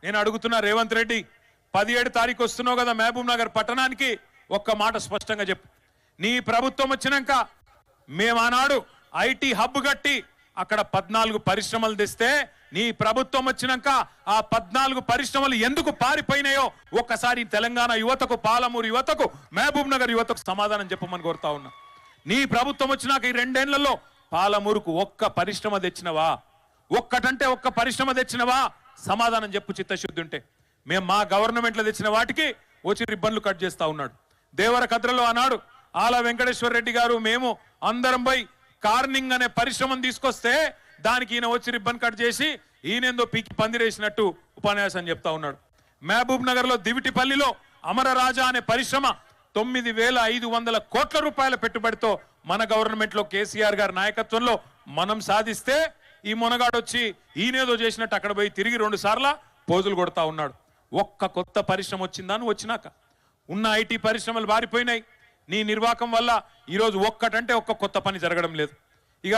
నేను అడుగుతున్నా రేవంత్ రెడ్డి 17 తారీఖు వస్తున్నావు కదా మహబూబ్ నగర్ పట్టణానికి, ఒక్క మాట స్పష్టంగా చెప్పు. నీ ప్రభుత్వం వచ్చినాక మేము ఆనాడు ఐటీ హబ్ కట్టి అక్కడ 14 పరిశ్రమలు తెస్తే నీ ప్రభుత్వం వచ్చినాక ఆ 14 పరిశ్రమలు ఎందుకు పారిపోయినాయో ఒక్కసారి తెలంగాణ యువతకు, పాలమూరు యువతకు, మహబూబ్ నగర్ యువతకు సమాధానం చెప్పమని కోరుతా ఉన్నా. నీ ప్రభుత్వం వచ్చినాక ఈ 2 ఏళ్లలో పాలమూరుకు ఒక్క పరిశ్రమ తెచ్చినవా? ఒక్కటంటే ఒక్క పరిశ్రమ తెచ్చినవా? సమాధానం చెప్పు చిత్తశుద్ధి ఉంటే. మేము మా గవర్నమెంట్లో తెచ్చిన వాటికి వచ్చి రిబ్బన్లు కట్ చేస్తా ఉన్నాడు. దేవరకద్రలో ఆనాడు ఆల వెంకటేశ్వర రెడ్డి గారు మేము అందరం పోయి కార్నింగ్ అనే పరిశ్రమను తీసుకొస్తే దానికి ఈయన వచ్చి రిబ్బన్ కట్ చేసి ఈయనేందో పీకి పందిరేసినట్టు ఉపన్యాసం చెప్తా ఉన్నాడు. మహబూబ్ నగర్ లో దివిటిపల్లిలో అమరరాజా అనే పరిశ్రమ 9,500 కోట్ల రూపాయల పెట్టుబడితో మన గవర్నమెంట్ లో కేసీఆర్ గారి నాయకత్వంలో మనం సాధిస్తే ఈ మొనగాడు వచ్చి ఈయనేదో చేసినట్టు అక్కడ పోయి తిరిగి 2 సార్లు పోజులు కొడతా ఉన్నాడు. ఒక్క కొత్త పరిశ్రమ వచ్చిందాను వచ్చినాక ఉన్న ఐటీ పరిశ్రమలు బారిపోయినాయి. నీ నిర్వాకం వల్ల ఈరోజు ఒక్కటంటే ఒక్క కొత్త పని జరగడం లేదు. ఇక